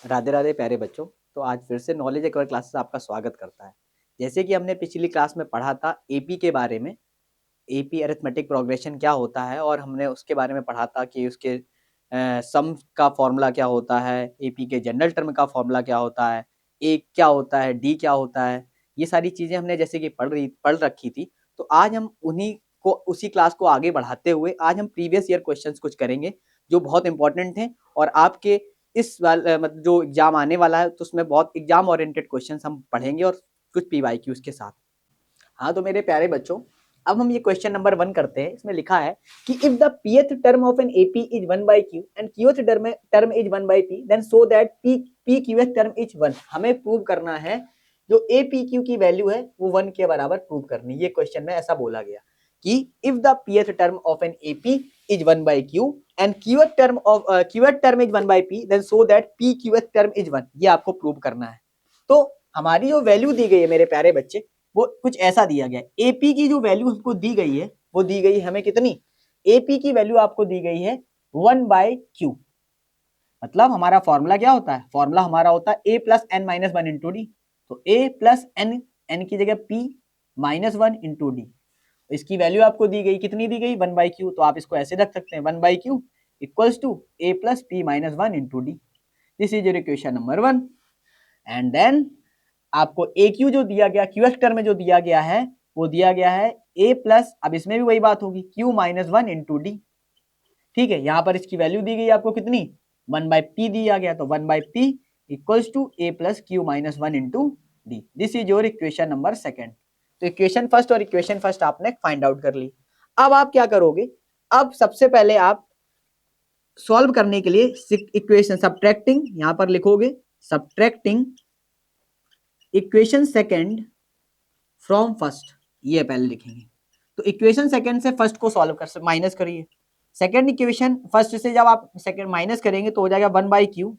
राधे राधे प्यारे बच्चों। तो आज फिर से नॉलेज एक्वायर क्लासेस आपका स्वागत करता है। जैसे कि हमने पिछली क्लास में पढ़ा था एपी के बारे में, एपी अरिथमेटिक प्रोग्रेशन क्या होता है, और हमने उसके बारे में पढ़ा था कि उसके सम का फॉर्मूला क्या होता है, एपी के जनरल टर्म का फॉर्मूला क्या होता है, ए क्या होता है, डी क्या होता है। ये सारी चीज़ें हमने जैसे कि पढ़ रखी थी। तो आज हम उन्हीं को, उसी क्लास को आगे बढ़ाते हुए आज हम प्रीवियस ईयर क्वेश्चंस कुछ करेंगे जो बहुत इंपॉर्टेंट हैं, और आपके इस मतलब जो एग्जाम आने वाला है तो उसमें बहुत एग्जाम ओरिएंटेड क्वेश्चंस हम पढ़ेंगे और कुछ पीवाईक्यूज के साथ। हाँ तो मेरे प्यारे बच्चों, अब हम ये क्वेश्चन नंबर 1 करते हैं। इसमें लिखा है कि if the pth term of an AP is 1 by q and qth term is 1 by p then so that p qth term is 1। हमें प्रूव करना है जो apq की वैल्यू है वो 1 के बराबर प्रूव करनी। ये क्वेश्चन में ऐसा बोला गया कि if the pth term of an AP is 1 by q and qth term is 1 by p then so that p qth term is 1। ये आपको प्रूव करना है। तो हमारी जो वैल्यू दी गई है मेरे प्यारे बच्चे, वो कुछ ऐसा दिया गया है। एपी की जो वैल्यू हमको दी गई है वो दी गई है हमें कितनी, एपी की वैल्यू आपको दी गई है 1 by q। मतलब हमारा फॉर्मूला क्या होता है, फॉर्मूला हमारा होता है a plus N minus one into D. तो a प्लस एन, एन की जगह p minus one into D. इसकी वैल्यू आपको दी गई, कितनी दी गई, 1 by q। तो आप इसको ऐसे रख सकते हैं 1 by q equals to a plus p minus one into D. This is your equation number 1। And then आपको ए क्यू जो दिया गया, क्यू टर्म में जो दिया गया है वो दिया गया है ए प्लस, अब इसमें भी वही बात होगी, Q minus one into D. ठीक है, यहां पर इसकी वैल्यू दी गई आपको कितनी, 1 by p दिया गया, तो 1 by p equals to A plus Q minus one into D. This is your equation number 2। तो इक्वेशन फर्स्ट और इक्वेशन फर्स्ट आपने फाइंड आउट कर ली। अब आप क्या करोगे, अब सबसे पहले आप सॉल्व करने के लिए इक्वेशन सब्ट्रैक्टिंग, यहां पर लिखोगे subtracting equation second from first, ये पहले लिखेंगे। तो इक्वेशन सेकंड से फर्स्ट को सॉल्व कर, माइनस करिए। सेकंड इक्वेशन फर्स्ट से जब आप सेकंड माइनस करेंगे तो हो जाएगा 1 by q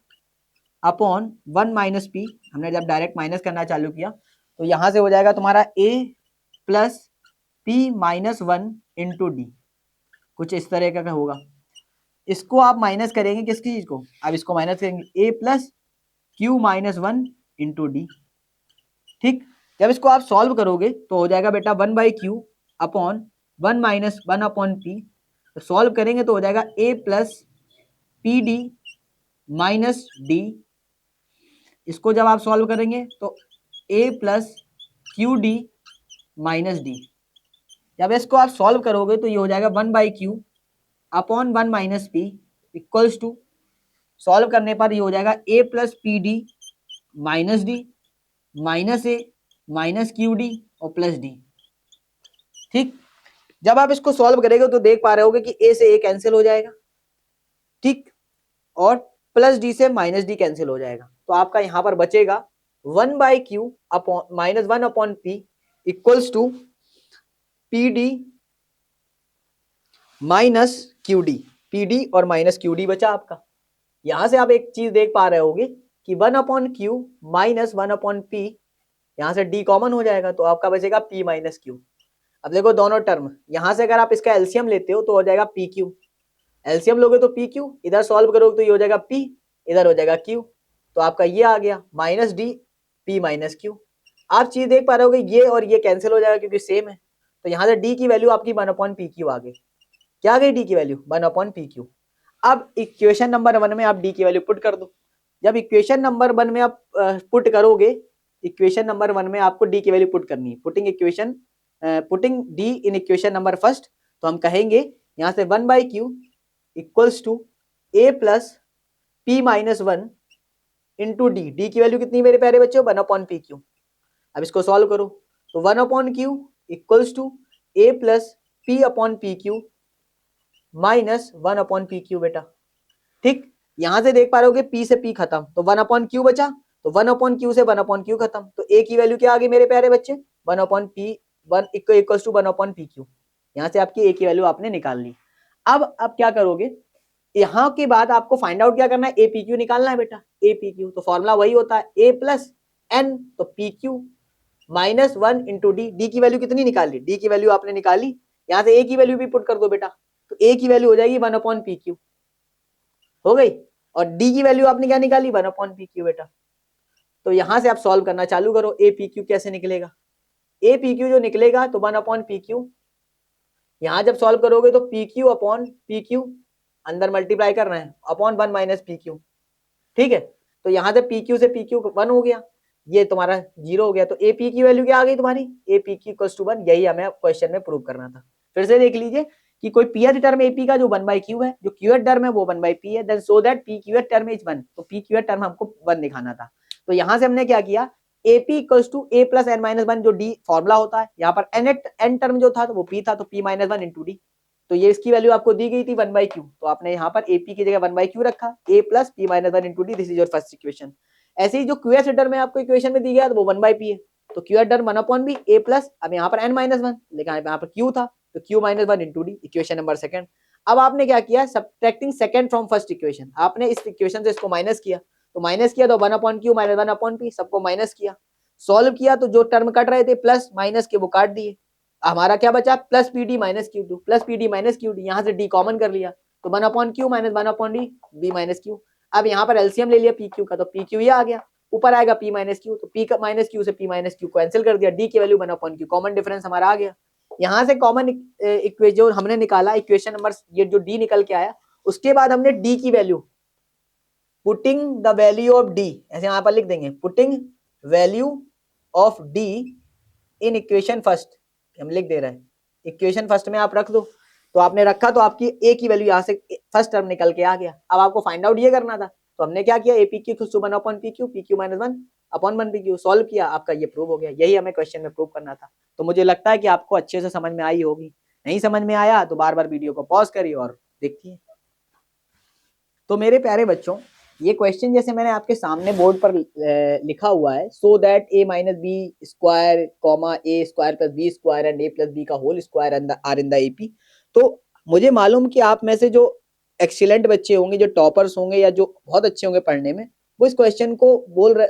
upon 1 minus P. हमने जब डायरेक्ट माइनस करना चालू किया तो यहां से हो जाएगा तुम्हारा a plus P minus one into D, कुछ इस तरह का होगा। इसको आप माइनस करेंगे किसकी चीज को, अब इसको माइनस करेंगे a plus Q minus one into D. ठीक, जब इसको आप सॉल्व करोगे तो हो जाएगा बेटा 1 by q upon 1 minus one upon P. तो सॉल्व करेंगे तो हो जाएगा a plus P D minus D. इसको जब आप सॉल्व करेंगे तो a plus Q D minus D. जब इसको आप सॉल्व करोगे तो ये हो जाएगा 1 by q upon 1 minus P equals to, solve करने पर ये हो जाएगा a plus P D minus D minus A minus Q D और प्लस डी। ठीक, जब आप इसको सॉल्व करेंगे तो देख पा रहे होगे कि a से a कैंसिल हो जाएगा, ठीक, और प्लस डी से माइनस डी कैंसिल हो जाएगा। तो आपका यहां पर बचेगा 1 by q upon minus one upon P equals to P D minus Q D. P D और माइनस क्यू डी बचा आपका। यहां से आप एक चीज देख पा रहे होगे कि 1 upon Q minus one upon P, यहां से डी कॉमन हो जाएगा तो आपका बचेगा p माइनस क्यू। अब देखो दोनों टर्म, यहां से अगर आप इसका एलसीएम लेते हो तो हो जाएगा पी क्यू, एलसीएम लोगे तो पी क्यू, इधर सॉल्व करोगे तो ये हो जाएगा p, इधर हो जाएगा q। तो आपका ये आ गया minus D p minus Q. आप चीज देख पा रहे होगे ये और ये कैंसिल हो जाएगा क्योंकि सेम है। तो यहाँ से डी की वैल्यू आपकी 1 अपॉन पी क्यू आ गई। क्या आ गई डी की वैल्यू, 1 अपॉन पी क्यू। अब इक्वेशन नंबर 1 में आप डी की वैल्यू पुट कर दो। जब इक्वेशन नंबर 1 में आप पुट करोगे, इक्वेशन नंबर 1 में आपको डी की वैल्यू पुट करनी है। Putting D in equation number first, तो हम कहेंगे यहाँ से 1 by q equals to a plus P minus one into D. D की वैल्यू कितनी मेरे प्यारे बच्चों, 1 अपॉन पी क्यू। अब इसको सॉल्व करो तो 1 upon Q equals to a plus P upon P Q minus one upon P Q बेटा। ठीक, यहां से देख पा रहे हो p से p खत्म तो 1 अपॉन क्यू बचा, तो 1 अपॉन क्यू से 1 अपॉन क्यू खत्म, तो a की वैल्यू क्या आ गई मेरे प्यारे बच्चे, 1 upon P one equals to 1 upon P Q. यहां से आपकी a की वैल्यू आपने निकाल ली। अब आप क्या करोगे, यहां के बाद आपको फाइंड आउट क्या करना है, ए पी क्यू निकालना है बेटा। ए पी क्यू तो फॉर्मूला वही होता है a प्लस एन, तो P Q minus one into D. D की वैल्यू कितनी निकाली, डी की वैल्यू आपने निकाली, यहां से a की वैल्यू भी पुट कर दो बेटा। तो a की वैल्यू हो जाएगी 1 अपॉन पी क्यू, हो गई। और डी की वैल्यू आपने क्या निकाली 1/pq बेटा। तो यहां से आप सॉल्व करना चालू करो। ए पी क्यू कैसे निकलेगा, ए पी क्यू जो निकलेगा तो 1/pq, यहां जब सॉल्व करोगे तो P Q upon P Q अंदर मल्टीप्लाई कर रहे हैं अपॉन 1 माइनस पी क्यू, ठीक है। तो यहां से पी क्यू से पी क्यू 1 हो गया, ये तुम्हारा 0 हो गया। तो ए पी की वैल्यू क्या आ गई तुम्हारी, A P Q equals to 1। यही हमें क्वेश्चन में प्रूव करना था। फिर से देख लीजिए कि कोई पीएच टर्म एपी का जो 1/q है, जो क्यूएच टर्म है वो 1/p है, then so that P qth term is 1। तो पी क्यूएच टर्म हमको 1 दिखाना था। तो यहां से हमने क्या किया, AP equals to a plus n minus 1 जो d फॉर्मूला होता है, यहाँ पर n टर्म जो था तो वो p था, तो p माइनस 1 इंटू डी। तो ये इसकी वैल्यू आपको दी गई थी 1/q, तो आपने यहाँ पर AP की जगह 1/q रखा, a plus p minus 1 into D, this is your first equation. ऐसे ही जो QH टर्म में आपको इक्वेशन में दी गया तो वो 1/p है, तो QH term 1/b a plus, अब यहाँ पर n माइनस 1 लेकिन यहाँ पर q था तो q minus 1 into D, equation number second. अब आपने क्या किया, subtracting second from first equation, आपने इस इक्वेशन से इसको माइनस किया, तो माइनस किया तो 1/q माइनस 1/p, सबको माइनस किया, सॉल्व किया तो जो टर्म कट रहे थे प्लस माइनस के वो काट दिए, हमारा क्या बचा plus P D minus Q two, plus P D minus Q D, यहाँ से डी कॉमन कर लिया तो 1/q minus 1/d B minus Q. अब यहाँ पर एलसीएम ले लिया पी क्यू का, तो पी क्यू ये आ गया, ऊपर आएगा पी माइनस क्यू, तो पी माइनस क्यू से पी माइनस क्यू कैंसिल कर दिया, डी की वैल्यू 1/q, कॉमन डिफरेंस हमारा आ गया। यहाँ से कॉमन इक्वेशन जो हमने निकाला, इक्वेशन नंबर ये जो डी निकल के आया, उसके बाद हमने डी की value, putting the value of D, ऐसे यहाँ पर लिख देंगे, putting value of D in equation first, हम लिख दे रहे हैं इक्वेशन फर्स्ट में आप रख दो। तो आपने रखा तो आपकी ए की वैल्यू यहाँ से फर्स्ट टर्म निकल के आ गया। अब आपको फाइंड आउट ये करना था, तो हमने क्या किया, A P Q equals to 1/pq, P Q minus 1/1pq, solve किया, आपका ये प्रूव हो गया। यही हमें क्वेश्चन में प्रूव करना था। तो मुझे लगता है कि आपको अच्छे से समझ में आई होगी, नहीं समझ में आया तो बार बार वीडियो को पॉज करिए और देखिए। तो मेरे प्यारे बच्चों, ये क्वेश्चन जैसे मैंने आपके सामने बोर्ड पर लिखा हुआ है, so that a minus B square comma A square plus B square and A plus B का whole square are in the AP. तो मुझे मालूम कि आप में से जो एक्सीलेंट बच्चे होंगे, जो टॉपर्स होंगे या जो बहुत अच्छे होंगे पढ़ने में, वो इस क्वेश्चन को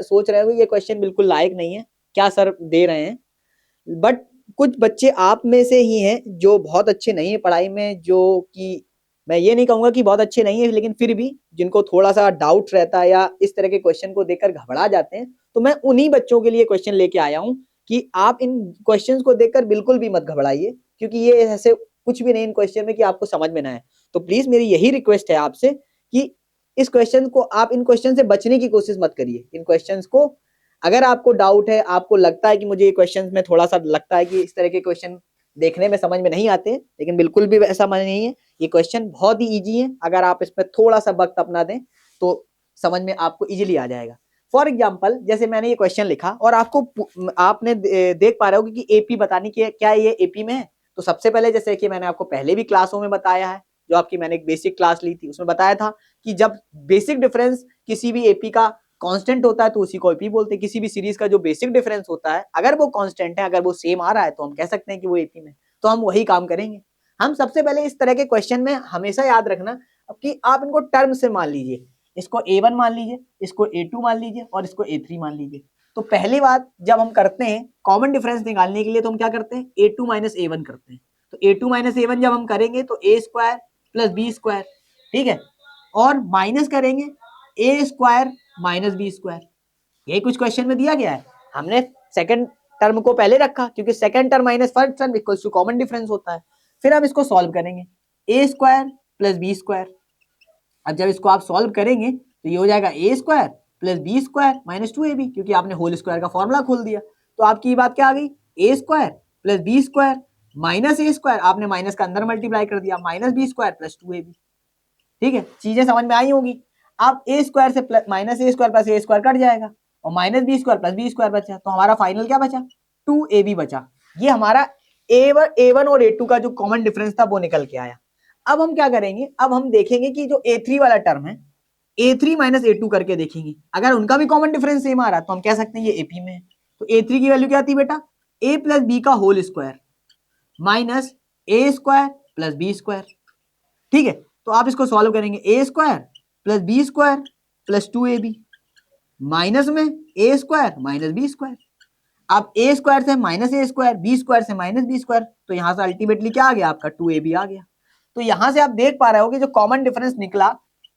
सोच रहे होंगे ये क्वेश्चन बिल्कुल लायक नहीं है, क्या सर दे रहे हैं। बट कुछ बच्चे आप में से ही हैं जो बहुत अच्छे नहीं है पढ़ाई में, जो कि मैं ये नहीं कहूंगा कि बहुत अच्छे नहीं है, लेकिन फिर भी जिनको थोड़ा सा डाउट रहता है या इस तरह के क्वेश्चन को देखकर घबरा जाते हैं, तो मैं उन्हीं बच्चों के लिए क्वेश्चन लेके आया हूं कि आप इन क्वेश्चंस को देखकर बिल्कुल भी मत घबराइए, क्योंकि ये ऐसे कुछ भी नहीं इन क्वेश्चन में कि आपको समझ में ना आए। तो प्लीज मेरी यही रिक्वेस्ट है आपसे कि इस क्वेश्चन को आप, इन क्वेश्चन से बचने की कोशिश मत करिए। इन क्वेश्चन को अगर आपको डाउट है, आपको लगता है कि मुझे ये क्वेश्चन में थोड़ा सा लगता है कि इस तरह के क्वेश्चन देखने में समझ में नहीं आते, लेकिन बिल्कुल भी ऐसा नहीं है, ये क्वेश्चन बहुत ही इजी है। अगर आप इसमें थोड़ा सा वक्त अपना दें तो समझ में आपको इजीली आ जाएगा। फॉर एग्जांपल, जैसे मैंने ये क्वेश्चन लिखा और आपने देख पा रहे हो कि एपी बतानी कि क्या ये एपी में है। तो सबसे पहले, जैसे कि मैंने आपको पहले भी क्लासों में बताया है, जो आपकी मैंने एक बेसिक क्लास ली थी उसमें बताया था कि जब बेसिक डिफरेंस किसी भी एपी का कांस्टेंट होता है तो उसी को एपी बोलते हैं। किसी भी सीरीज का जो बेसिक डिफरेंस होता है, अगर वो कांस्टेंट है, अगर वो सेम आ रहा है, तो हम कह सकते हैं कि वो एपी में। तो हम वही काम करेंगे। हम सबसे पहले इस तरह के क्वेश्चन में हमेशा याद रखना कि आप इनको टर्म से मान लीजिए, इसको a1 मान लीजिए, इसको a2 मान लीजिए और इसको a3 मान लीजिए। तो पहली बात जब हम करते हैं कॉमन डिफरेंस निकालने के लिए, तो हम क्या करते हैं, a2 माइनस a1 करते हैं। तो a2 माइनस a1 जब हम करेंगे तो a square plus B square, ठीक है, और माइनस करेंगे a square minus B square. यही कुछ क्वेश्चन में दिया गया है। हमने सेकंड टर्म को पहले रखा क्योंकि second term minus first term equals to common difference होता है। फिर हम इसको सॉल्व करेंगे, A square plus B square. अब जब इसको आप सॉल्व करेंगे तो ये हो जाएगा A square plus B square minus 2ab, क्योंकि आपने होल स्क्वायर का फॉर्मूला खोल दिया। तो आपकी बात क्या आ गई, A square plus B square minus A square, आपने माइनस का अंदर मल्टीप्लाई कर दिया, minus B square plus 2ab। ठीक है, चीजें समझ में आई होगी। आप ए स्क्वायर से minus A square plus A square cut जाएगा और minus B square plus B square बचा, तो हमारा फाइनल क्या बचा, 2ab बचा। ये हमारा a1 और a2 का जो कॉमन डिफरेंस था वो निकल के आया। अब हम क्या करेंगे, अब हम देखेंगे कि जो a3 वाला टर्म है, a3 माइनस a2 करके देखेंगे। अगर उनका भी कॉमन डिफरेंस सेम आ रहा है तो हम कह सकते हैं ये AP में है। तो a3 की वैल्यू क्या आती है बेटा, a प्लस बी का whole square minus A square plus B square. ठीक है, तो आप इसको सॉल्व करेंगे, A square plus B square plus 2ab minus में A square minus B square. अब ए स्क्वायर से minus A square, B square से माइनस बी स्क्वायर, तो यहां से अल्टीमेटली क्या आ गया आपका 2ab आ गया। तो यहां से आप देख पा रहे हो कि जो कॉमन डिफरेंस निकला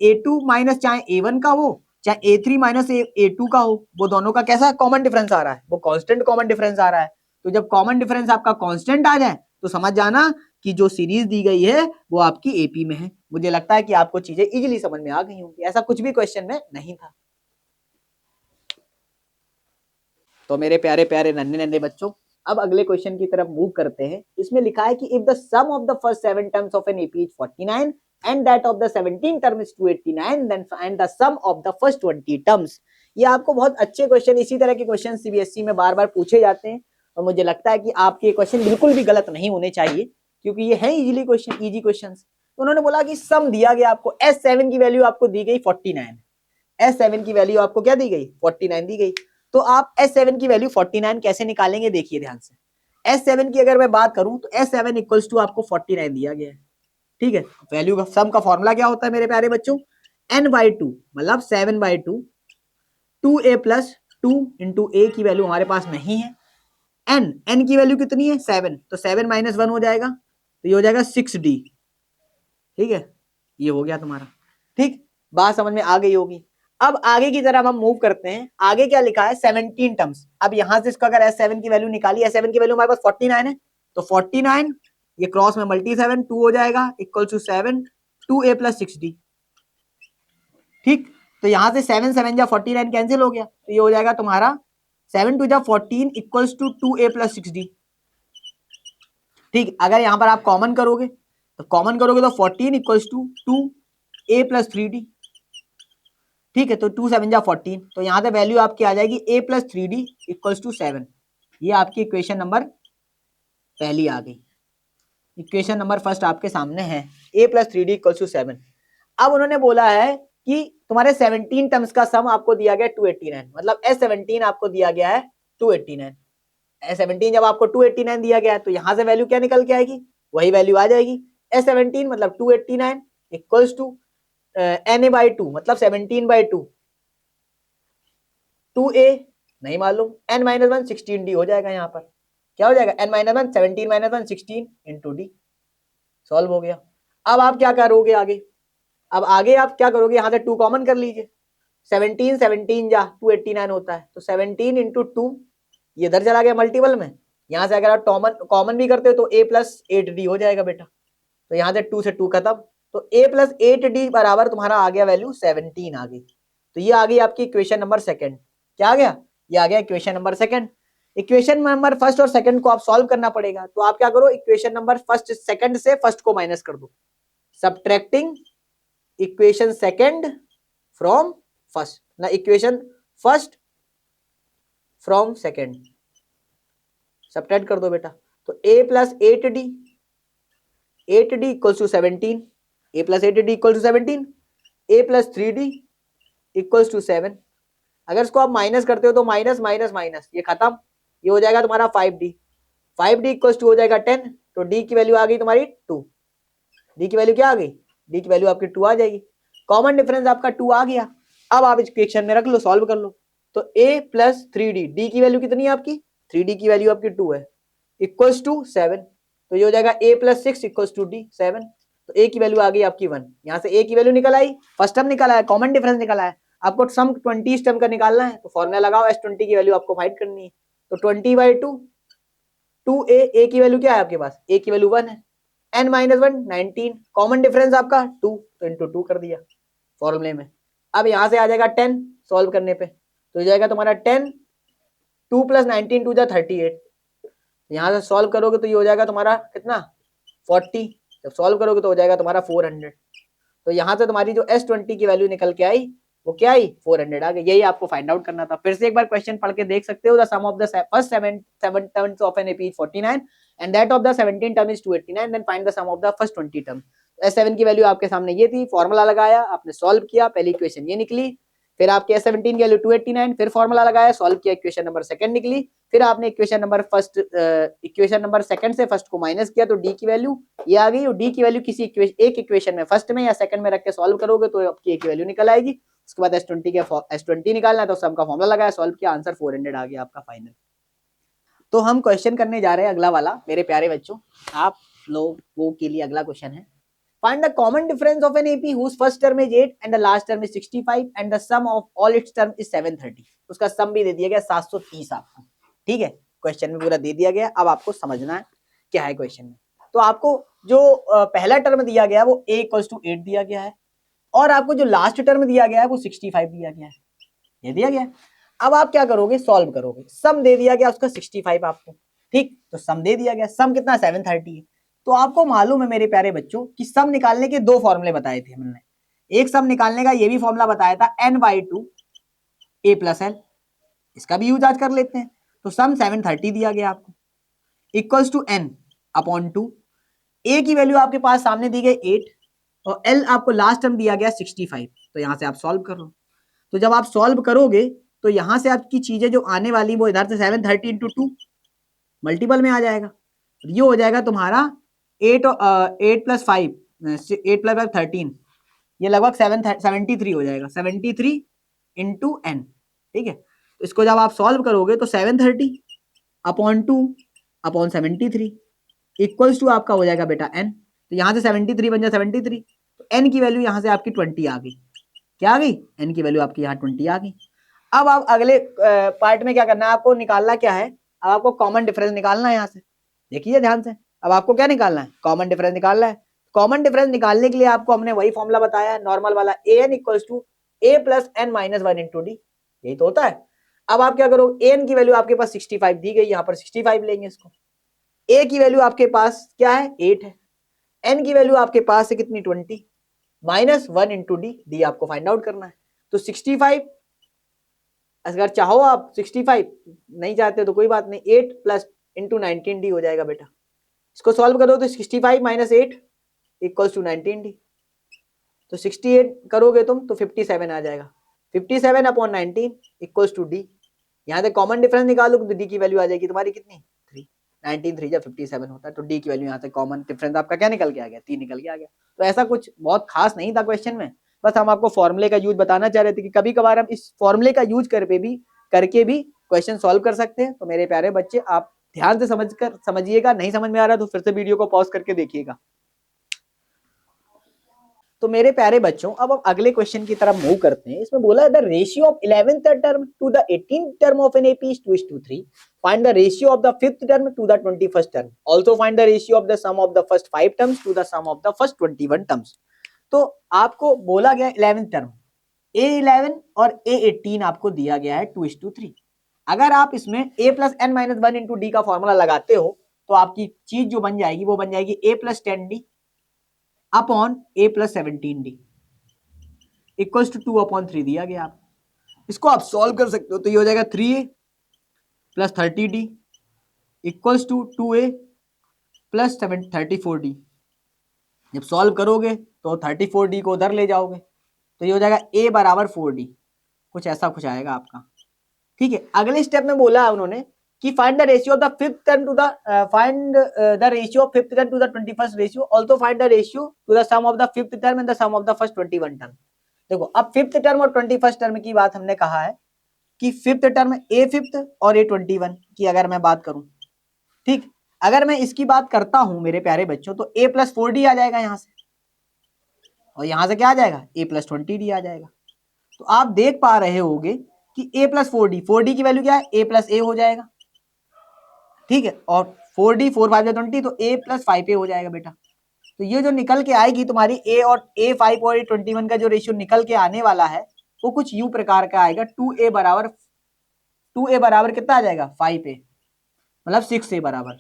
A2 माइनस चाहे A1 का हो चाहे A3 माइनस A2 का हो, वो दोनों का कैसा कॉमन डिफरेंस आ रहा है, वो कांस्टेंट कॉमन डिफरेंस आ रहा है। तो जब कॉमन डिफरेंस आपका कांस्टेंट आ जाए तो समझ जाना कि जो सीरीज दी गई है वो आपकी एपी में है। मुझे लगता है कि आपको चीजें इजीली समझ में आ गई होंगी, ऐसा कुछ भी क्वेश्चन में नहीं था। तो मेरे प्यारे प्यारे नन्हे नन्हे बच्चों, अब अगले क्वेश्चन की तरफ मूव करते हैं। इसमें लिखा है कि if the sum of the first 7 terms of an AP is 49 and that of the 17 term is 289, then find the sum of the first 20 terms। ये आपको बहुत अच्छे क्वेश्चन, इसी तरह के क्वेश्चन सीबीएसई में बार बार पूछे जाते हैं और मुझे लगता है कि आपके ये क्वेश्चन बिल्कुल भी गलत नहीं होने चाहिए क्योंकि ये है इजीली क्वेश्चन, इजी क्वेश्चन। तो उन्होंने बोला कि सम दिया गया आपको, S7 की वैल्यू आपको दी गई 49, S7 की वैल्यू आपको क्या दी गई 49 दी गई। तो आप S7 की वैल्यू 49 कैसे निकालेंगे, देखिए ध्यान से। S7 की अगर मैं बात करूं तो S7 इक्वल्स टू आपको 49 दिया गया है, ठीक है। वैल्यू का सम का फॉर्मूला क्या होता है मेरे प्यारे बच्चों, n/2 मतलब 7/2, 2a प्लस 2 इंटू ए की वैल्यू हमारे पास नहीं है, n की वैल्यू कितनी है 7, तो 7 माइनस 1 हो जाएगा, तो ये हो जाएगा 6d, ठीक है। ये हो गया तुम्हारा, ठीक, बात समझ में आ गई होगी। अब आगे की तरफ हम मूव करते हैं। आगे क्या लिखा है 17 टर्म्स। अब यहां से इसको अगर S7 की वैल्यू निकाली, S7 की वैल्यू हमारे पास 49 है, तो 49 ये क्रॉस में मल्टी 7 2 हो जाएगा equal to 7 2a plus 6d, ठीक। तो यहां से 7 7 जा 49 कैंसिल हो गया, तो ये हो जाएगा तुम्हारा 7 2 जा 14 equals to 2a plus 6d, ठीक। अगर यहां पर आप कॉमन करोगे तो 14 equals to 2a plus 3d, ठीक है। तो 2 7 जा 14, तो यहां से वैल्यू आपकी आ जाएगी a plus 3d equals to 7। ये आपकी इक्वेशन नंबर पहली आ गई। इक्वेशन नंबर फर्स्ट आपके सामने है, a plus 3d equals to 7। अब उन्होंने बोला है कि तुम्हारे 17 टर्म्स का सम आपको दिया गया 289, मतलब S17 आपको दिया गया है 289। S17 जब आपको 289 दिया गया है तो यहां से वैल्यू क्या निकल के आएगी, वही वैल्यू आ जाएगी। S17 मतलब 289 इक्वल्स टू Na/2 मतलब 17/2, 2a नहीं मालूम, n-1 16d हो जाएगा। यहाँ पर क्या हो जाएगा, n-1 17 - 1 16 इंटू डी, सॉल्व हो गया। अब आप क्या करोगे आगे, अब आगे आप क्या करोगे, यहाँ से 2 कॉमन कर लीजिए, 17 17 जा 289 होता है, तो 17 इंटू 2 ये इधर चला गया मल्टीपल में, यहाँ से अगर आप कॉमन भी करते हो तो a प्लस 8d हो जाएगा बेटा, तो यहाँ से 2 से 2 खत्म, तो a प्लस 8d बराबर तुम्हारा आ गया वैल्यू 17 आ गई। तो ये आ गई आपकी इक्वेशन नंबर सेकंड। क्या आ गया, ये आ गया equation number second. Equation number first और सेकंड को आप सॉल्व करना पड़ेगा, तो आप क्या करो, इक्वेशन नंबर फर्स्ट सेकंड से फर्स्ट को माइनस कर दो, subtracting equation second from first, ना equation first from second, subtract कर दो बेटा। तो a plus 8d, 8d equals to 17, a plus 8d equal to 17, a plus 3d equals to 7। अगर इसको आप माइनस करते हो तो माइनस माइनस माइनस ये खत्म, ये हो जाएगा तुम्हारा 5d, 5d इक्वल्स टू हो जाएगा 10, तो d की वैल्यू आ गई तुम्हारी 2, d की वैल्यू क्या आ गई, d की वैल्यू आपकी 2 आ जाएगी। कॉमन डिफरेंस आपका 2 आ गया। अब आप इक्वेशन में रख लो, सॉल्व कर लो, तो a प्लस 3d, d की वैल्यू कितनी है आपकी, 3d की वैल्यू आपकी 2 है, इक्वल्स टू 7, तो ये हो जाएगा a plus 6 equals to d 7, तो a की वैल्यू आ गई आपकी 1। यहाँ से a की वैल्यू निकल आई, फर्स्ट टर्म निकला है, कॉमन डिफरेंस निकला है, आपको सम 20 टर्म का निकालना है, तो फॉर्मूला लगाओ, S20 की वैल्यू आपको फाइंड करनी है, तो 20/2 2a, की वैल्यू क्या है आपके पास, a की वैल्यू 1 है, n-1 19, कॉमन डिफरेंस आपका 2, तो इंटू 2 कर दिया फॉर्मूले में। अब यहाँ से आ जाएगा 10 सॉल्व करने पे, तो हो जाएगा तुम्हारा 10, 2 प्लस 19 2 जा 38, यहाँ से सॉल्व करोगे तो ये हो जाएगा तुम्हारा कितना 40, जब सॉल्व करोगे तो हो जाएगा तुम्हारा 400। तो यहाँ से तुम्हारी जो S20 की वैल्यू निकल के आई वो क्या आई 400 आ गई। यही आपको फाइंड आउट करना था। फिर से एक बार क्वेश्चन पढ़ के देख सकते हो, the sum of the first 7 terms of an AP is 49 and that of the 17 term is 289, then find the sum of the first 20 term. S7 की वैल्यू आपके सामने ये थी, फॉर्मूला लगाया, आपने सॉल्व किया, पहली इक्वेशन ये निकली, फिर आपके S17 की वैल्यू 289, फिर फॉर्मूला लगाया, सॉल्व किया, इक्वेशन नंबर सेकंड निकली, फिर आपने इक्वेशन नंबर सेकंड से फर्स्ट को माइनस किया, तो डी की वैल्यू ये आ गई, और डी की वैल्यू किसी एक इक्वेशन में फर्स्ट में या सेकंड में रख के सॉल्व करोगे तो आपकी एक वैल्यू निकल आएगी। उसके बाद S20 निकालना है, तो सम का फॉर्मूला लगाया, सॉल्व किया, आंसर 400 आ गया आपका फाइनल। तो हम क्वेश्चन करने जा रहे हैं अगला वाला। मेरे प्यारे बच्चों, आप लोगों के लिए अगला क्वेश्चन है, Find the common difference of an AP whose first term is 8 and the last term is 65 and the sum of all its term is 730. उसका सम भी दे दिया गया 730 आपको, ठीक है, क्वेश्चन में पूरा दे दिया गया। अब आपको समझना है क्या है क्वेश्चन में। तो आपको जो पहला टर्म दिया गया है वो a इक्वल्स टू 8 दिया गया है और आपको जो लास्ट टर्म दिया गया है वो 65 दिया गया है, ये दिया गया है। अब आप क्या करोगे, सॉल्व करोगे। सम दे दिया गया उसका 65 आपको, ठीक, तो सम दे दिया गया, सम कितना 730 है। तो आपको मालूम है मेरे प्यारे बच्चों कि सम निकालने के दो फॉर्मूले बताए थे हमने। एक सम निकालने का ये भी फॉर्मूला बताया था n/2 a प्लस l, इसका भी यूज आज कर लेते हैं। तो सम 730 दिया गया आपको equals to n upon 2, a की वैल्यू आपके पास सामने दी गई 8 और l आपको लास्ट टर्म दिया गया 65। तो यहां से आप सॉल्व कर लो। तो जब आप सॉल्व करोगे तो यहां से आपकी चीजें जो आने वाली वो इधर से 730 इंटू 2 मल्टीपल में आ जाएगा। ये हो जाएगा तुम्हारा 8 प्लस 5, 8 प्लस 13, ये लगभग 73 हो जाएगा, 73 इंटू n, ठीक है। तो इसको जब आप सॉल्व करोगे तो 730 अपॉन 2 अपॉन 73 इक्वल्स टू आपका हो जाएगा बेटा n। तो यहाँ से 73 बन जाए 73, तो n की वैल्यू यहाँ से आपकी 20 आ गई। क्या आ गई, n की वैल्यू आपकी यहाँ 20 आ गई। अब आप अगले पार्ट में क्या करना है, आपको निकालना क्या है, अब आपको कॉमन डिफरेंस निकालना है। यहाँ से देखिए ध्यान से, अब आपको क्या निकालना है, कॉमन डिफरेंस निकालना है। कॉमन डिफरेंस निकालने के लिए आपको हमने वही फॉर्मूला बताया है, नॉर्मल वाला, an equals to a plus n minus 1 into D, यही तो होता है। अब आप क्या करो, an की वैल्यू आपके पास 65 दी गई, यहाँ पर 65 लेंगे इसको। a की वैल्यू आपके पास क्या है, 8 है। n की वैल्यू आपके पास है कितनी, 20 माइनस 1 इंटू डी, डी आपको फाइंड आउट करना है। तो 65, अगर चाहो आप 65, नहीं चाहते तो कोई बात नहीं, 8 प्लस इंटू 19 डी हो जाएगा बेटा। इसको सॉल्व करो तो 65 माइनस 8 इक्वल्स टू 19 डी। तो 68 करोगे तुम तो 57 आ जाएगा, 57 अपॉन 19 इक्वल्स टू डी। यहाँ से कॉमन डिफरेंस निकालो तो डी की वैल्यू आ जाएगी तुम्हारी कितनी, 3। 19 3 जब 57 होता है तो डी की वैल्यू यहाँ से कॉमन डिफरेंस आपका क्या निकल के आ गया, 3 निकल के आ गया। तो ऐसा कुछ बहुत खास नहीं था क्वेश्चन में, बस हम आपको फॉर्मूले का यूज बताना चाह रहे थे कि कभी कभार हम इस फॉर्मूले का यूज करके भी क्वेश्चन सॉल्व कर सकते हैं। तो मेरे प्यारे बच्चे आप ध्यान से समझिएगा, नहीं समझ में आ रहा तो फिर से वीडियो को पॉज करके देखिएगा। तो मेरे प्यारे बच्चों अब हम अगले क्वेश्चन की तरफ मूव करते हैं। इसमें बोला है the ratio of 11th term to the 18th term of an AP is 2:3। Find the ratio of the 5th term to the 21st term. Also find the ratio of the sum of the first 5 terms to the sum of the first 21 terms. तो आपको बोला गया 11th term A11 और A18 आपको दिया गया है 2:3। अगर आप इसमें a plus n minus 1 into D का फॉर्मूला लगाते हो तो आपकी चीज जो बन जाएगी वो बन जाएगी a plus 10d upon a plus 17d equals to 2/3 दिया गया। आप इसको आप सॉल्व कर सकते हो तो ये हो जाएगा 3a plus 30d equals to 2a plus 34d। जब सॉल्व करोगे तो 34d को उधर ले जाओगे तो ये हो जाएगा a बराबर 4d, कुछ ऐसा कुछ आएगा आपका, ठीक है। अगले स्टेप में बोला है उन्होंने कि find the ratio of the 5th term to the find the ratio of 5th term to the 21st ratio, also find the ratio to the sum of the 5th term and the sum of the first 21 term. देखो अब 5th term और 21st term की बात हमने कहा है कि 5th term a 5th और a 21 की अगर मैं बात करूं, ठीक, अगर मैं इसकी बात करता हूं मेरे प्यारे बच्चों तो a प्लस 4d आ जाएगा यहां से, और यहां से क्या आ जाएगा, a प्लस 20d आ जाएगा। तो आप देख पा रहे होगे कि a प्लस 4d की वैल्यू क्या है, a प्लस a हो जाएगा, ठीक है, और 4d 4 5 20 तो a प्लस 5a हो जाएगा बेटा। तो ये जो निकल के आएगी तुम्हारी a और a5 और a21 का जो रेशियो निकल के आने वाला है वो कुछ यूं प्रकार का आएगा, 2a बराबर कितना आ जाएगा, 5a, मतलब 6a बराबर।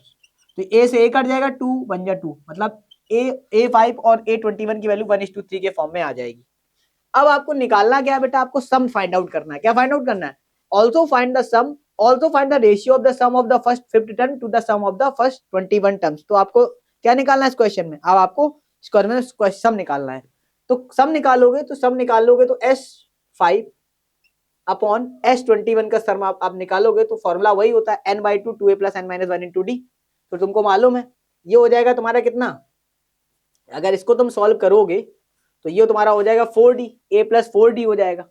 तो a से a कट जाएगा, 2 बन जा 2, मतलब a5 और a21 की वैल्यू 1:3 के फॉर्म में आ जाएगी। अब आपको निकालना क्या है बेटा, आपको सम फाइंड आउट करना है। क्या फाइंड आउट करना है, also find the sum, also find the ratio of the sum of the first 5th term to the sum of the first 21 terms. तो आपको क्या निकालना है इस क्वेश्चन में, अब आपको स्क्वायर में सम निकालना है। तो सम निकालोगे तो S5 अपॉन S21 का सम आप निकालोगे तो फॉर्मूला वही होता है n/2 2a plus n minus 1 into D. तो तुमको मालूम है ये हो जाएगा तुम्हारा कितना, अगर इसको तुम सॉल्व करोगे तो ये तुम्हारा हो जाएगा 4d, a प्लस 4d हो जाएगा।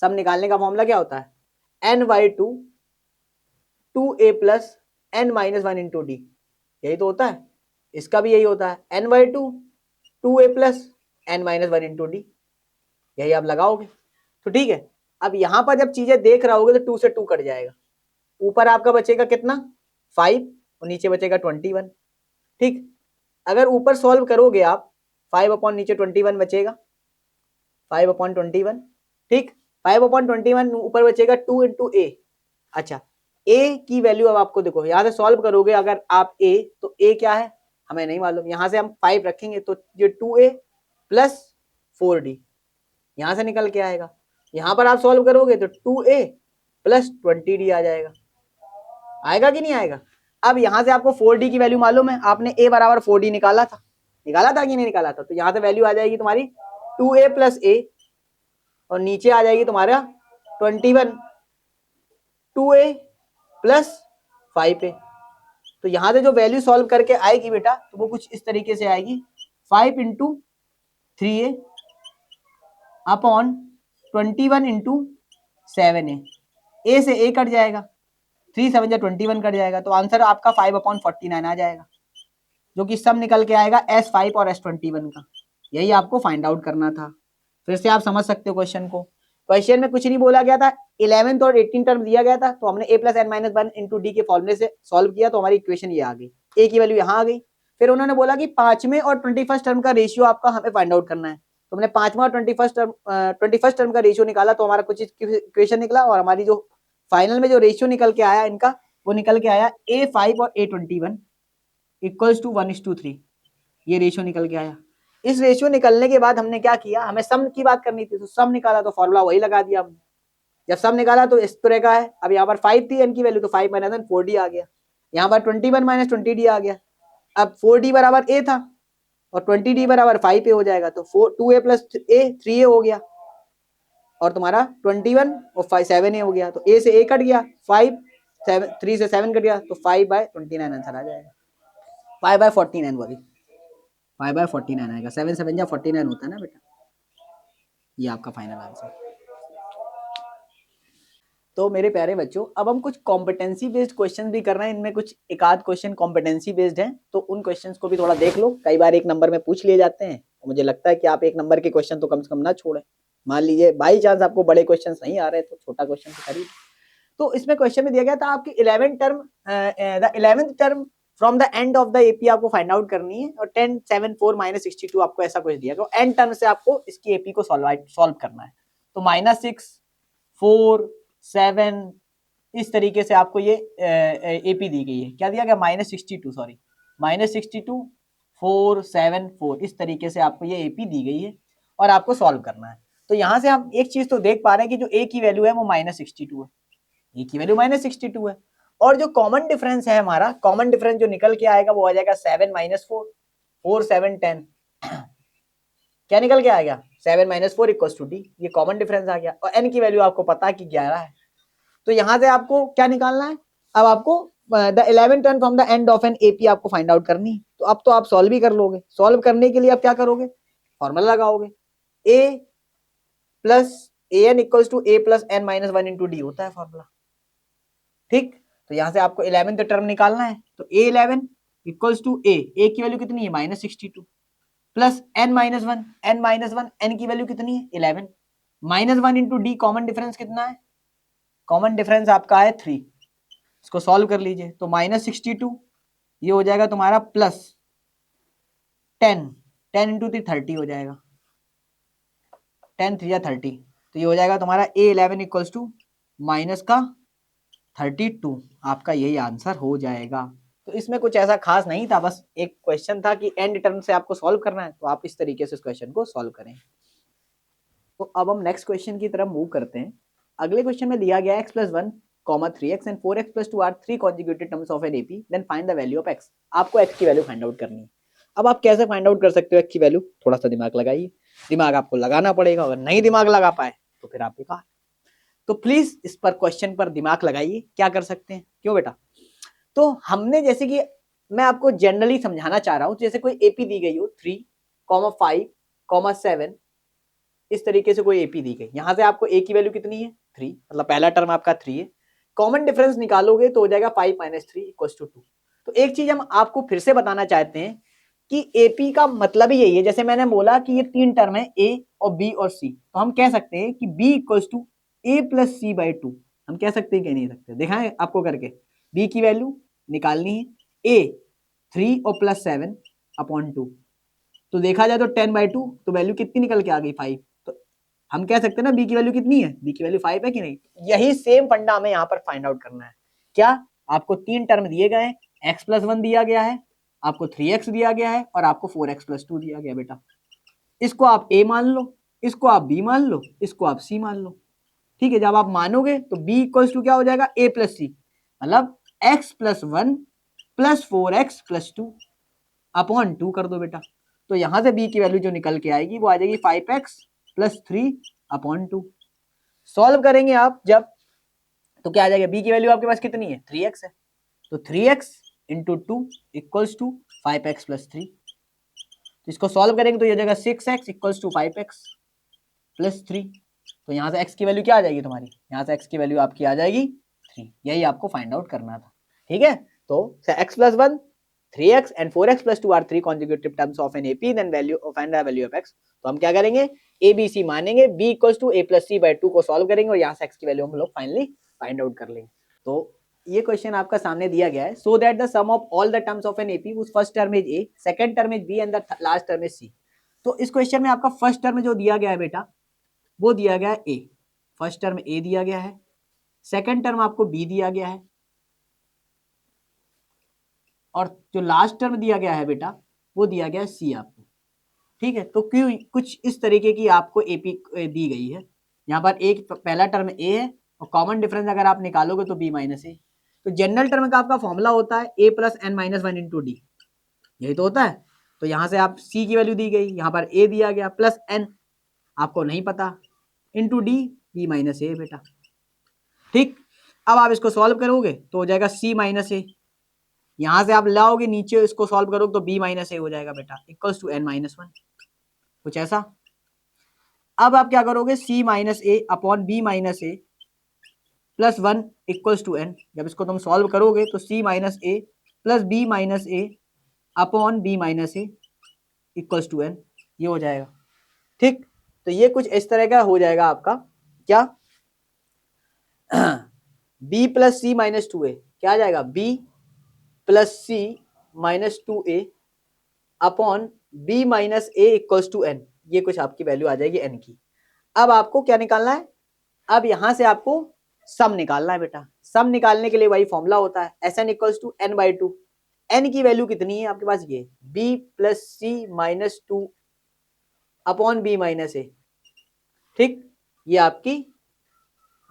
सम निकालने का फॉर्मूला क्या होता है, n/2 2a plus n minus 1 into D, यही तो होता है, इसका भी यही होता है n/2 2a plus n minus 1 into D, यही आप लगाओगे। तो ठीक है, अब यहां पर जब चीजें देख रहे होगे तो 2 से 2 कट जाएगा, ऊपर आपका बचेगा कितना 5 और नीचे बचेगा 21। ठीक, अगर ऊपर सॉल्व करोगे आप 5 अपॉन नीचे 21 बचेगा, 5 अपॉन 21। ठीक, 5 अपॉन 21 ऊपर बचेगा 2 इंटू ए। अच्छा, ए की वैल्यू अब आपको देखो, यहां से सॉल्व करोगे अगर आप ए, तो ए क्या है हमें नहीं मालूम, यहां से हम 5 रखेंगे तो ये 2a प्लस 4d यहां से निकल के आएगा। यहां पर आप सॉल्व करोगे तो 2a प्लस 20d आ जाएगा, आएगा कि नहीं आएगा। अब यहां से आपको 4d की वैल्यू मालूम है, आपने a बराबर 4d निकाला था कि नहीं निकाला था, तो यहां से वैल्यू आ जाएगी तुम्हारी 2a प्लस a और नीचे आ जाएगी तुम्हारा 21, 2a प्लस 5a। तो यहां से जो वैल्यू सॉल्व करके आएगी बेटा, तो वो कुछ इस तरीके से आएगी 5 into 3a upon 21 into 7a, a से a कट जाएगा, 3 7 जा 21 कट जाएगा, तो आंसर आपका 5 अपॉन 49 आ जाएगा, जो कि सब निकल के आएगा S5 और S21 का। यही आपको फाइंड आउट करना था। फिर से आप समझ सकते हो क्वेश्चन को, क्वेश्चन में कुछ नहीं बोला गया था, 11th और 18 टर्म दिया गया था, तो हमने a plus n minus 1 into D के फॉर्मूले से सॉल्व किया, तो हमारी इक्वेशन ये आ गई, a की वैल्यू यहाँ आ गई। फिर उन्होंने बोला कि 5वें और 21st टर्म का रेशियो आपका हमें फाइंड आउट करना है, तो हमने 5वां और 21st टर्म का रेशियो निकाला, तो हमारा कुछ इक्वेशन निकला, और हमारी जो फाइनल में जो रेशियो निकल के आया इनका, वो निकल के आया a5 और a21 इक्वल्स टू 1:3, ये रेशियो निकल के आया। इस रेशियो निकलने के बाद हमने क्या किया, हमें सम की बात करनी थी, तो सम निकाला, तो फॉर्मूला वही लगा दिया हमने। जब सम निकाला तो इस तरह का है, अब यहाँ पर 5 थी n की वैल्यू, तो 5 माइनस 1 4d आ गया, यहाँ पर 21 माइनस 20d आ गया। अब 4d बराबर a था और 20d बराबर 5a हो जाएगा, तो 2a प्लस a 3a हो गया, और तुम्हारा 21 और 5 7a हो गया, तो a से a कट गया, 5 7 3 से 7 कट गया, तो 5/29 आंसर आ जाएगा, 5/49 बोली 5/49 आएगा, 7 7 जा 49 होता है ना बेटा, ये आपका फाइनल आंसर। तो मेरे प्यारे बच्चों, अब हम कुछ कॉम्पिटेंसी बेस्ड क्वेश्चन भी कर रहे हैं, इनमें कुछ एक आध क्वेश्चन कॉम्पिटेंसी बेस्ड हैं, तो उन क्वेश्चंस को भी थोड़ा देख लो, कई बार 1 नंबर में पूछ लिए जाते हैं, तो मुझे लगता है कि आप 1 नंबर के क्वेश्चन तो कम से कम ना छोड़ें। मान लीजिए बाई चांस आपको बड़े क्वेश्चन नहीं आ रहे, तो छोटा क्वेश्चन तो करिए। तो इसमें क्वेश्चन में दिया गया था आपकी 11th term from the end of the AP आपको फाइंड आउट करनी है, और 10 7 4 माइनस 62 आपको ऐसा कुछ दिया, तो एंड टर्म से आपको इसकी एपी को सॉल्व करना है। तो -6 4 7 इस तरीके से आपको ये एपी दी गई है, क्या दिया गया -62 सॉरी -62 4 7 4 इस तरीके से आपको ये एपी दी गई है, और आपको सॉल्व करना है। तो यहाँ से हम एक चीज तो देख पा रहे हैं कि जो ए की वैल्यू है वो -62 है, ए की वैल्यू -62 है, और जो कॉमन डिफरेंस है हमारा, कॉमन डिफरेंस जो निकल के आएगा वो आ जाएगा 7 - 4 4 7 10 क्या निकल के आएगा 7 - 4 = d, ये कॉमन डिफरेंस आ गया, और n की वैल्यू आपको पता है कि 11 है। तो यहां से आपको क्या निकालना है, अब आपको the 11th term from the end of an AP आपको फाइंड आउट करनी है। तो अब तो आप सॉल्व भी कर लोगे, सॉल्व करने के लिए आप क्या करोगे, फॉर्मूला लगाओगे, a plus an equals to a plus n minus 1 into D होता है फॉर्मूला। ठीक, तो यहां से आपको 11th टर्म निकालना है, तो a11 इक्वल्स टू a की वैल्यू कितनी है -62 प्लस n-1 n की वैल्यू कितनी है 11 -1 इंटू डी, कॉमन डिफरेंस कितना है, कॉमन डिफरेंस आपका है 3, इसको सॉल्व कर लीजिए, तो -62 ये हो जाएगा तुम्हारा प्लस 10 इंटू 3 30 हो जाएगा, 10 3 30, तो ये हो जाएगा तुम्हारा a11 इक्वल्स टू माइनस का 32, आपका यही आंसर हो जाएगा। तो इसमें कुछ ऐसा खास नहीं था, बस एक क्वेश्चन था कि एंड टर्म से आपको सॉल्व करना है, तो आप इस तरीके से इस क्वेश्चन को सॉल्व करें। तो अब हम नेक्स्ट क्वेश्चन की तरफ मूव करते हैं। अगले क्वेश्चन में दिया गया x + 1, 3x and 4x + 2 are 3 conjugated terms of an AP, then find the value of x। आपको x की वैल्यू फाइंड आउट करनी है। अब आप कैसे फाइंड आउट कर सकते हो x की वैल्यू, थोड़ा सा दिमाग लगाइए, दिमाग आपको लगाना पड़ेगा, अगर नहीं दिमाग लगा पाए तो फिर आप बेकार। तो प्लीज इस पर क्वेश्चन पर दिमाग लगाइए, क्या कर सकते हैं, क्यों बेटा। तो हमने जैसे कि मैं आपको जनरली समझाना चाह रहा हूं, जैसे कोई एपी दी गई हो 3, 5, 7 इस तरीके से कोई एपी दी गई, यहां से आपको ए की वैल्यू कितनी है 3, मतलब पहला टर्म आपका 3 है, कॉमन डिफरेंस निकालोगे तो हो जाएगा 5 - 3 = 2। तो एक चीज हम आपको फिर से बताना चाहते हैं कि एपी का मतलब ही यही है, जैसे मैंने बोला कि ये 3 टर्म है ए और बी और सी, तो हम कह सकते हैं कि B equals to A plus C by 2। हम कह सकते हैं कि नहीं सकते, दिखाएं आपको करके। बी की वैल्यू निकालनी है, ए 3 और प्लस 7 अपॉन 2, तो देखा जाए तो 10/2, तो वैल्यू कितनी निकल के आ गई 5। तो हम कह सकते हैं ना बी की वैल्यू कितनी है, बी की वैल्यू 5 है कि नहीं। यही सेम फंडा हमें यहाँ पर फाइंड आउट करना है। क्या, आपको 3 टर्म दिए गए हैं, x प्लस 1 दिया गया है, आपको 3x दिया गया है और आपको 4x प्लस 2 दिया गया बेटा। इसको आप a मान लो, इसको आप b मान लो, इसको आप c मान लो। ठीक है, जब आप मानोगे तो b इक्वल्स टू क्या हो जाएगा, a प्लस सी, मतलब x plus 1 plus 4x plus 2 upon 2 कर दो बेटा। तो यहां से b की वैल्यू जो निकल के आएगी वो आ जाएगी 5x प्लस 3 अपॉन 2। सॉल्व करेंगे आप जब, तो क्या आ जाएगा, b की वैल्यू आपके पास कितनी है, 3x है, तो 3x into 2 equals to 5x plus 3। तो इसको सॉल्व करेंगे तो ये जाएगा 6x equals to 5x plus 3। तो यहाँ से x की वैल्यू क्या आ जाएगी तुम्हारी, यहाँ से x की वैल्यू आपकी आ जाएगी 3। यही आपको फाइंड आउट करना था। ठीक है, तो x plus 1, 3x and 4x plus 2 are 3 consecutive terms of an AP, then find the value of x। तो हम क्या करेंगे, a b c मानेंगे, b equals to a plus C by 2 को सॉल्व करेंगे और यहाँ से x की वैल्यू हम लोग फाइनली फाइंड आउट कर लेंगे। तो ये क्वेश्चन आपका सामने दिया गया है, so that the sum of all the terms of an AP, उस first term is a, second term is b and the last term is c। तो इस क्वेश्चन में आपका फर्स्ट टर्म जो दिया गया है बेटा, वो दिया गया है a, फर्स्ट टर्म a दिया गया है, सेकंड टर्म आपको b दिया गया है, और जो लास्ट टर्म दिया गया है बेटा वो दिया गया है सी आपको। ठीक है, तो क्यों कुछ इस तरीके की आपको एपी दी गई है। यहाँ पर एक पहला टर्म ए है और कॉमन डिफरेंस अगर आप निकालोगे तो बी माइनस ए। तो जनरल टर्म का आपका फॉर्मूला होता है A plus N minus 1 into D, यही तो होता है। तो यहाँ से आप सी की वैल्यू दी गई, यहाँ पर ए दिया गया प्लस एन आपको नहीं पता, इंटू डी बी माइनस ए बेटा। ठीक, अब आप इसको सॉल्व करोगे तो हो जाएगा सी माइनस ए, यहां से आप लाओगे नीचे, इसको सॉल्व करोगे तो b माइनस ए हो जाएगा बेटा, इक्वल्स टू n माइनस 1, कुछ ऐसा। अब आप क्या करोगे, c minus A upon B minus A plus 1 equals to n। जब इसको तुम सॉल्व करोगे तो c minus A plus B minus A upon B minus A equals to n, ये हो जाएगा। ठीक, तो ये कुछ इस तरह का हो जाएगा आपका, क्या b plus C minus 2a, क्या आ जाएगा, b plus C minus 2a upon B minus A equals to N, ये कुछ आपकी वैल्यू आ जाएगी एन की। अब आपको क्या निकालना है, अब यहां से आपको सम निकालना है बेटा। सम निकालने के लिए वही फॉर्मूला होता है, S N equals to N by 2। N की वैल्यू कितनी है आपके पास, ये B plus C minus 2 upon B minus A. ठीक, ये आपकी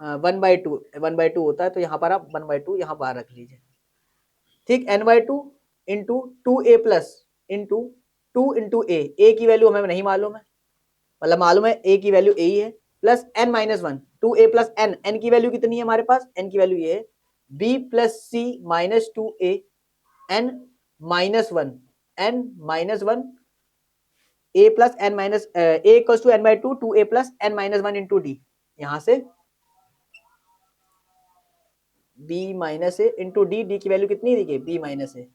1/2 होता है, तो यहाँ पर आप 1/2 यहाँ बाहर रख लीजिए। ठीक, n/2 into 2a plus into 2 into A की वैल्यू हमें नहीं मालूम है, मतलब मालूम है a की वैल्यू a ही है, plus n minus 1, 2a plus n की वैल्यू कितनी है हमारे पास, n की वैल्यू ये है b plus C minus 2a n minus 1 n minus 1 a plus n minus a equals to n/2 2a plus n minus 1 into D, यहां से b minus A into D, D की value कितनी दी गई, b minus ए।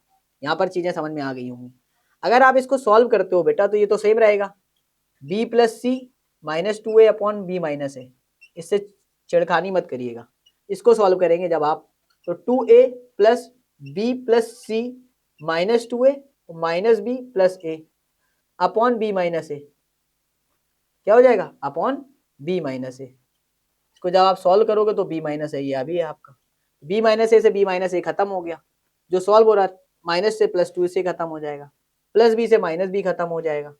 यहाँ पर चीजें समझ में आ गई होंगी। अगर आप इसको सॉल्व करते हो बेटा तो ये तो सेम रहेगा, b plus C minus 2a upon B minus A, इससे छिड़खानी मत करिएगा। इसको सॉल्व करेंगे जब आप, तो 2a plus B plus C minus 2a minus B plus A upon B minus A, क्या हो जाएगा, अपॉन बी माइनस ए। इसको जब आप सॉल्व करोगे तो बी माइनस ए, ये अभी है आपका, b माइनस ए से b माइनस ए खत्म हो गया, जो सॉल्व हो रहा है माइनस से प्लस 2 से खत्म हो जाएगा, प्लस बी से माइनस बी खत्म हो जाएगा।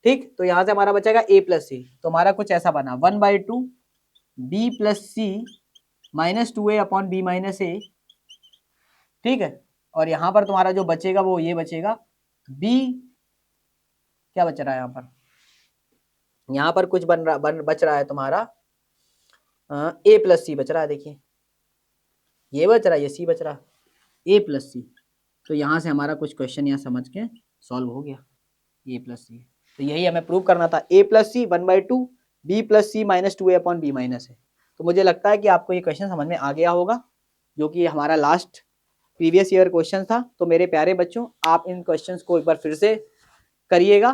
ठीक, तो यहां से हमारा बचेगा a प्लस सी, तो हमारा कुछ ऐसा बना 1/2 b plus C minus 2a upon B minus A. ठीक है, और यहां पर तुम्हारा जो बचेगा वो ये बचेगा b, क्या बच रहा है यहाँ पर कुछ बच रहा है तुम्हारा a प्लस सी बच रहा है, देखिए ये बच रहा है, ये सी बच रहा है, a प्लस सी। तो यहाँ से हमारा कुछ क्वेश्चन यहाँ समझ के सॉल्व हो गया, a प्लस सी। तो यही हमें प्रूव करना था, a plus C 1/2 b plus C minus 2a upon B minus A. तो मुझे लगता है कि आपको ये क्वेश्चन समझ में आ गया होगा, जो कि हमारा लास्ट प्रीवियस ईयर क्वेश्चन था। तो मेरे प्यारे बच्चों, आप इन क्वेश्चंस को एक बार फिर से करिएगा।